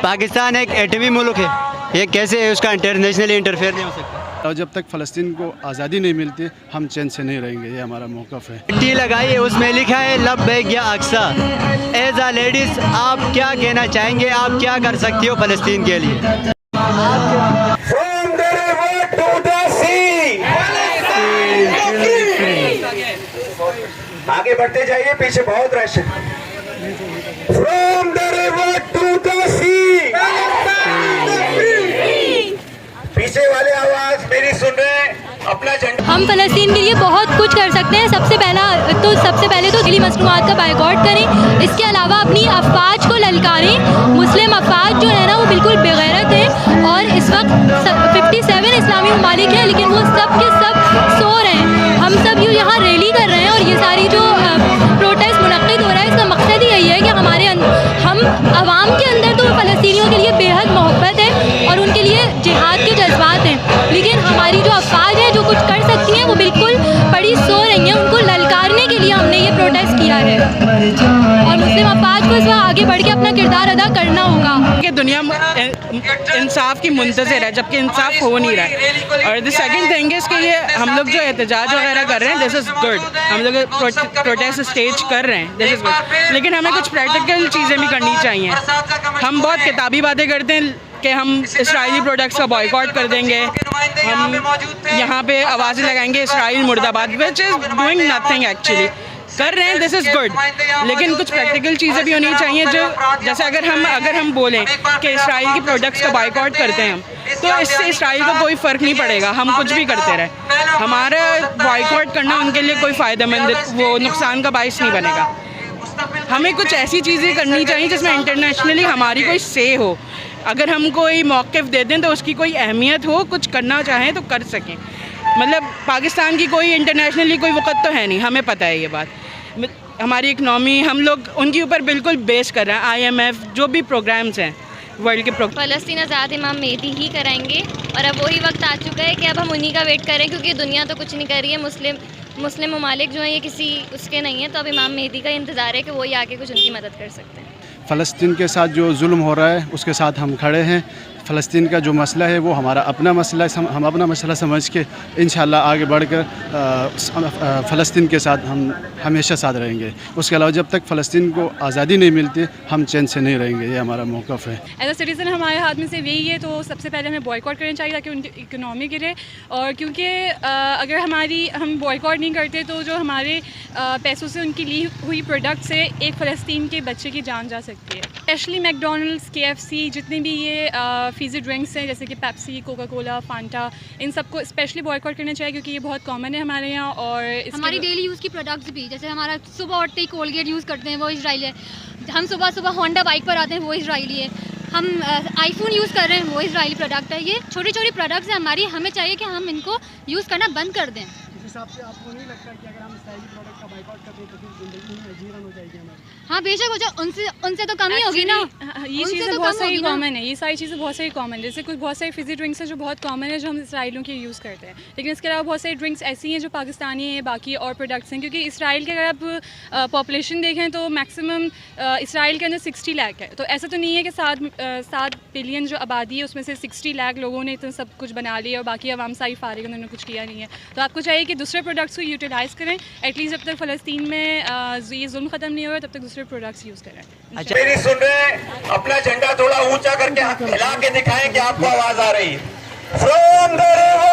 पाकिस्तान एक एटमी मुल्क है, ये कैसे है उसका इंटरनेशनली इंटरफेयर नहीं हो सकता। और जब तक फ़लस्तीन को आज़ादी नहीं मिलती हम चैन से नहीं रहेंगे, ये हमारा मौक़िफ़ है। चिट्ठी लगाइए, उसमें लिखा है लब्बैक या अक्सा। एज आ लेडीज़ आप क्या कहना चाहेंगे, आप क्या कर सकती हो फ़लस्तीन के लिए? आगे बढ़ते जाइए, पीछे बहुत रश है। From the river to the sea, पीछे वाले आवाज मेरी सुन रहे हैं, अपना झंडा। हम फ़लस्तीन के लिए बहुत कुछ कर सकते हैं। सबसे पहले तो दिली मसनूआत का बायकॉट करें। इसके अलावा अपनी अफवाज को ललकारें। मुस्लिम अफवाज जो है ना वो बिल्कुल बेगैरत है और इस वक्त 57 इस्लामी ममालिक हैं, लेकिन वो सब के सब सो रहे हैं। हम सब यहाँ रैली कर रहे हैं और ये सारी जो प्रोटेस्ट मुनक्किद हो रहा है, इसका मकसद ही यही है कि हम आवाम के अंदर तो फ़लस्तीनियों के लिए बेहद मोहब्बत है और उनके लिए जिहाद के जज्बात हैं, लेकिन हमारी जो अफवाज है जो कुछ कर सकती हैं वो बिल्कुल पड़ी सो रही हैं। उनको ललकारने के लिए हमने ये प्रोटेस्ट किया है और मुस्लिम अफवाज को इस वक्त आगे बढ़ के अपना किरदार अदा करना होगा। कि दुनिया इंसाफ की मुंतज़िर है, जबकि इंसाफ हो नहीं रहा है। और द सेकंड थिंग इज़ कि ये हम लोग जो एहतजाज वगैरह कर रहे हैं, दिस इज़ गुड। हम लोग प्रोटेस्ट स्टेज कर रहे हैं, दिस इज़ गुड, लेकिन हमें कुछ प्रैक्टिकल चीज़ें भी करनी चाहिए। हम बहुत किताबी बातें करते हैं कि हम इसराइली प्रोडक्ट्स का बॉयकॉट कर देंगे, हम यहाँ पे आवाज़ें लगाएंगे इसराइल मुर्दाबाद, which is doing nothing actually. कर रहे हैं, दिस इज़ गुड, लेकिन कुछ प्रैक्टिकल चीज़ें भी होनी चाहिए। जो जैसे अगर हम बोलें कि इसराइल की प्रोडक्ट्स का बायकॉट करते हैं हम, तो इससे इसराइल को कोई फ़र्क नहीं पड़ेगा, हम कुछ भी करते रहे। हमारा बॉयकॉट करना उनके लिए कोई फ़ायदेमंद, वो नुकसान का बाइस नहीं बनेगा। हमें कुछ ऐसी चीज़ें करनी चाहिए जिसमें इंटरनेशनली हमारी कोई से हो। अगर हम कोई मौक़िफ़ दे दें तो उसकी कोई अहमियत हो, कुछ करना चाहें तो कर सकें। मतलब पाकिस्तान की कोई इंटरनेशनली कोई वक़्त तो है नहीं, हमें पता है ये बात। हमारी इकनॉमी हम लोग उनके ऊपर बिल्कुल बेस कर रहे हैं। IMF जो भी प्रोग्राम्स हैं वर्ल्ड के फ़लस्तीन आज़ाद इमाम मेहदी ही कराएंगे और अब वही वक्त आ चुका है कि अब हम उन्हीं का वेट करें, क्योंकि दुनिया तो कुछ नहीं कर रही है। मुस्लिम ममालिक जो हैं ये किसी उसके नहीं हैं, तो अब इमाम मेहदी का इंतज़ार है कि वही आके कुछ उनकी मदद कर सकते हैं। फ़लस्तीन के साथ जो जुल्म हो रहा है उसके साथ हम खड़े हैं। फ़लस्तीन का जो मसला है वो हमारा अपना मसला है, हम अपना मसला समझ के इंशाल्लाह आगे बढ़कर फ़लस्तीन के साथ हम हमेशा साथ रहेंगे। उसके अलावा जब तक फ़लस्तीन को आज़ादी नहीं मिलती हम चैन से नहीं रहेंगे, ये हमारा मौक़िफ़ है। एज अ सिटीज़न हमारे हाथ में सिर्फ यही है, तो सबसे पहले हमें बॉयकॉट करना चाहिए ताकि उनकी इकनॉमी गिरे। और क्योंकि अगर हम बॉयकॉट नहीं करते तो जो हमारे पैसों से उनकी ली हुई प्रोडक्ट से एक फ़लस्तीन के बच्चे की जान जा सकती है। स्पेशली मैकडोनल्ड्स, KFC, जितने भी ये फ़ीज़ी ड्रिंक्स हैं जैसे कि पेप्सी, कोका कोला, फांटा, इन सबको स्पेशली बॉयकॉट करना चाहिए क्योंकि ये बहुत कॉमन है हमारे यहाँ। और हमारी डेली यूज़ की प्रोडक्ट्स भी, जैसे हमारा सुबह उठते ही कोलगेट यूज़ करते हैं वो इजराइली है, हम सुबह होंडा बाइक पर आते हैं वो इजराइली है, हम आईफोन यूज़ कर रहे हैं वो इजराइली प्रोडक्ट है। ये छोटी छोटी प्रोडक्ट्स हैं हमारी, हमें चाहिए कि हम इनको यूज़ करना बंद कर दें। इस हिसाब से आपको नहीं लगता कि अगर हम इसराइली प्रोडक्ट का बायकॉट करते हैं तो फिर ज़िंदगी में जीवन हो जाएगी हमारी? हाँ बेशक हो जाए, उनसे तो कम ही होगी ना। ये चीज़ें बहुत सारी कॉमन है, ये सारी चीज़ें बहुत सारी कॉमन है। जैसे कुछ बहुत सारी फिज़ी ड्रिंक्स हैं जो बहुत कॉमन है, जो हम इसराइलियों की यूज़ करते हैं, लेकिन इसके अलावा बहुत सारी ड्रिंक्स ऐसी हैं जो पाकिस्तानी हैं, बाकी और प्रोडक्ट्स हैं। क्योंकि इसराइल की अगर आप पॉपुलेशन देखें तो मैक्सिमम इसराइल के अंदर 60 लाख है, तो ऐसा तो नहीं है कि 7 बिलियन जो आबादी है उसमें से 60 लाख लोगों ने इतना सब कुछ बना लिया और बाकी आवाम सारी फारिग, उन्होंने कुछ किया नहीं है। तो आपको चाहिए कि दूसरे प्रोडक्ट्स को यूटिलाइज़ करें, एटलीस्ट जब तक फ़लस्तीन में ये जुल्म ख़त्म नहीं हो रहा तब तक दूसरे प्रोडक्ट्स यूज़ करें। अच्छा, मेरी सुन रहे हैं, अपना झंडा थोड़ा ऊंचा करके हिला के दिखाएं कि आपको आवाज आ रही है। From the river